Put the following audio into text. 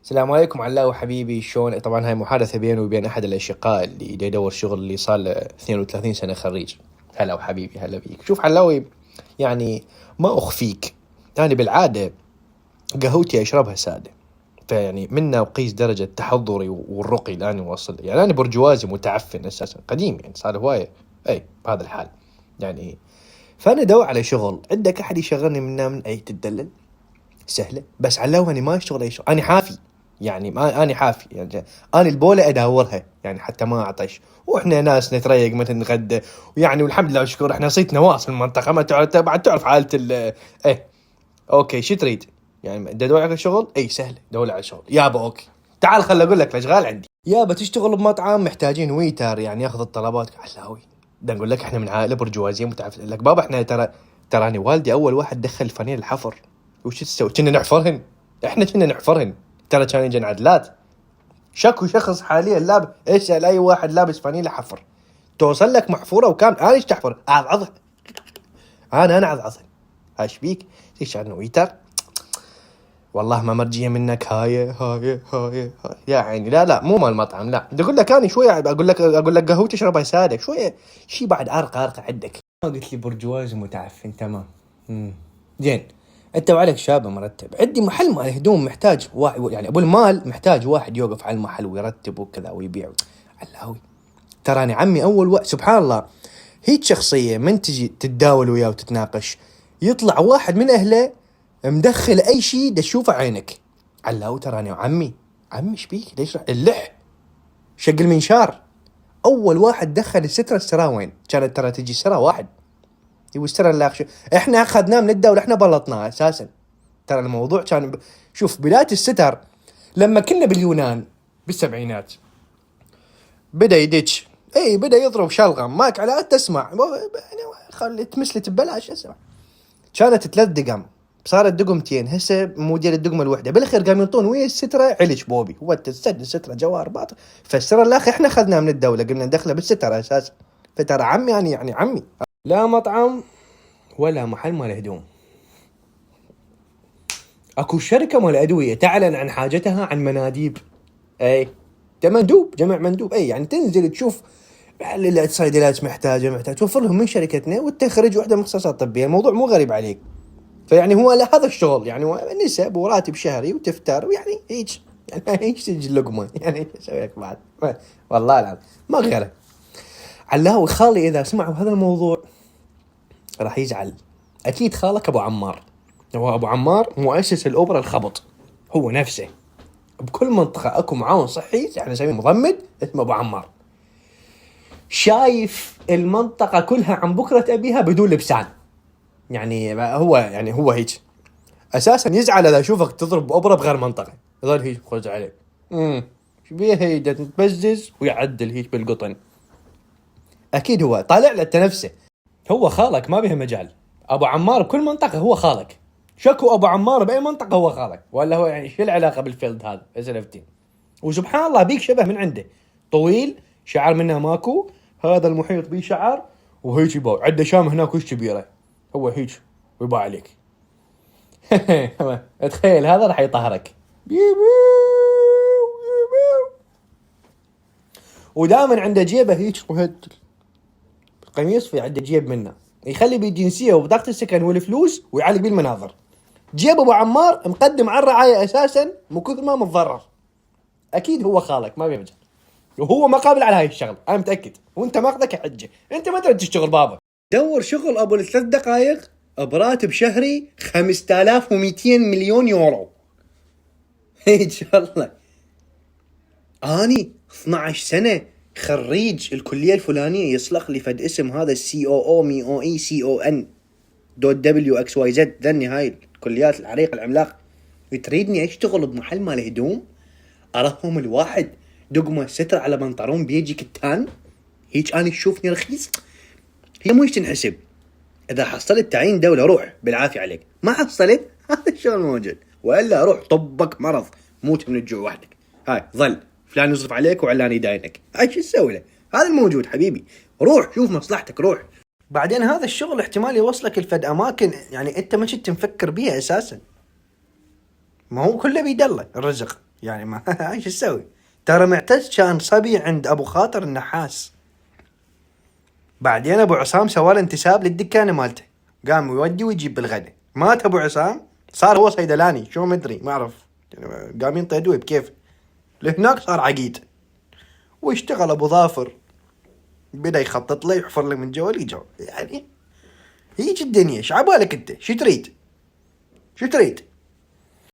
السلام عليكم علاء حبيبي، شلون؟ طبعا هاي محادثة بيني وبين أحد الأشقاء اللي دا يدور شغل، اللي صار له 32 سنة خريج. هلا وحبيبي، هلا بيك. شوف علاوي، يعني ما أخفيك، أنا بالعادة قهوتي أشربها سادة، فيعني منا وقيس درجة تحضري والرقي الآن واصل. يعني أنا برجوازي متعفن أساسا قديم، يعني صار هواية أي بهذا الحال يعني. فأنا دور على شغل، عندك أحد يشغلني من أي تدلل سهلة؟ بس علوها أني ما أشتغل أي شغل، أنا حافي، يعني ما أنا حافي، يعني أنا البولة أداورها يعني حتى ما أعطش. وإحنا ناس نتريق مثل نغدى، ويعني والحمد لله والشكر إحنا صيت نواصل المنطقة، ما تعرف بعد، تعرف حالة إيه. أوكي، شو تريد؟ يعني دور على شغل؟ أي سهل، دور على شغل يابا. أوكي تعال خل أقول لك الأشغال عندي. يابا تشتغل بمطعم، محتاجين ويتر يعني ياخذ الطلبات. علاوي ده نقول لك إحنا من عائلة برجوازية متعفن لك بابا. إحنا تراني والدي أول واحد دخل الفنيل الحفر. وش تسوي؟ كنا نحفرهن، احنا كنا نحفرهن. ترى كان يجن عدلات شكو شخص حاليا لابس، اسال اي واحد لابس فانيله حفر توصل لك محفوره وكان انا ايش تحفر اعضعضها. انا اعضعضها. ايش بيك؟ ايش عنه ويتر؟ والله ما مرجيه منك. هاي يا عيني. لا مو مال المطعم، لا اقول لك انا شويه، اقول لك قهوه تشربها ساده شويه، شي بعد ارقى عندك. ما قلت لي برجواز متعفن؟ تمام. زين. انت وعليك شاب مرتب، عندي محل مال هدوم محتاج واحد، يعني ابو المال محتاج واحد يوقف على المحل ويرتب وكذا ويبيع. علاوي تراني عمي اول سبحان الله، هيك شخصيه من تجي تتداول وياه وتتناقش يطلع واحد من اهله مدخل اي شيء تشوفه عينك. علاوي تراني عمي ايش بيك؟ ليش اللح شق المنشار؟ اول واحد دخل الستره السرا وين كانت؟ ترى تجي سرا واحد يوستر اللاخ. احنا اخذناه من الدوله، احنا بلطناه اساسا. ترى الموضوع كان شوف بدايه الستر لما كنا باليونان بالسبعينات، بدا يدش، اي بدا يضرب شلغم ماك على تسمع يعني خلي تمسلت ببلاش اسمع. كانت 3 دقم صارت دقمتين، هسه موديل الدقمه الوحده. بالاخير قام ينطون ويا الستره علش بوبي، هو تسد الستره جوار باطل. فالستره الاخ احنا اخذناه من الدوله، قلنا ندخله بالستره اساسا. فترى عمي يعني عمي لا مطعم ولا محل مال هدوم. اكو شركه مال ادويه تعلن عن حاجتها عن مناديب. اي مندوب، جمع مندوب. اي يعني تنزل تشوف الصيدليات محتاج توفر لهم من شركتنا وتخرج وحده مختصات طبيه. الموضوع مو غريب عليك. فيعني هو هذا الشغل يعني هو نسب وراتب شهري وتفتر ويعني هيك، يعني هيك تجي اللقمه يعني اسوي لك بعد. والله العظيم ما غيره. علاوي خالي اذا سمعوا هذا الموضوع راح يزعل. اكيد خالك ابو عمار، هو ابو عمار مؤسس الاوبرا الخبط، هو نفسه. بكل منطقه اكو معاون صحي يعني نسميه مضمد اسمه ابو عمار. شايف المنطقه كلها عن بكره ابيها بدون لبسان. يعني هو هيك اساسا. يزعل اذا اشوفك تضرب اوبرا بغير منطقه، يظل هيك خرج عليك. شبيه هي تبزز ويعدل هيك بالقطن. اكيد هو طالع له نفسه. هو خالك ما بيه مجال. ابو عمار بكل منطقه هو خالك. شكو ابو عمار باي منطقه هو خالك، ولا هو يعني شو العلاقه بالفيلد هذا اسلفتين؟ وسبحان الله بيك شبه من عنده، طويل شعر منه ماكو، هذا المحيط بيه شعر وهيك يباع عنده شام هناك وش كبيره، هو هيك ويباع عليك. تخيل هذا راح يطهرك. ودائما عنده جيبه هيك قميص في عنده جيب منه يخلي بيه الجنسيه وبطاقه السكن والفلوس ويعلق بيه المناظر. جيب ابو عمار مقدم على الرعايه اساسا مو كثر ما متضرر. اكيد هو خالك ما بيمجال، وهو ما قابل على هاي الشغل انا متاكد، وانت ماخذك حجه، انت ما تريد تشتغل بابا. دور شغل ابو 3 دقائق براتب شهري 5200 مليون يورو. ان شاء الله. اني 12 سنه خريج الكليه الفلانيه يصلخ لي فد اسم هذا السي او او مي او اي سي او ان دوت دبليو اكس واي زد، ذني هاي الكليات العريقه العملاق. تريدني اشتغل بمحل مال هدوم ارهم الواحد دقمه ستر على بنطلون بيجي كتان هيك انا تشوفني رخيص؟ هي مو تنحسب. اذا حصلت تعيين دوله روح بالعافيه عليك، ما حصلت هذا الشغل موجود، والا روح طبك مرض موت من الجوع وحدك. هاي ظل فلان يصرف عليك وعلان يداينك، هاي شو تسوي له؟ هذا الموجود حبيبي. روح شوف مصلحتك روح. بعدين هذا الشغل احتمال يوصلك الفد اماكن يعني انت ما كنت مفكر بيها اساسا. ما هو كله بيد الله الرزق. يعني ما ايش اسوي؟ ترى معتز كان صبي عند ابو خاطر النحاس، بعدين ابو عصام سوى له انتساب للدكانه مالته، قام يودي ويجيب بالغدا. مات ابو عصام صار هو صيدلاني، شو مدري ما اعرف، يعني قام ينطي ادويه بكيف. لهناك صار عقيد. واشتغل ابو ظافر، بدا يخطط له، يحفر له من جوا لجوا. يعني هيك الدنيا. شو عبالك انت؟ شو تريد؟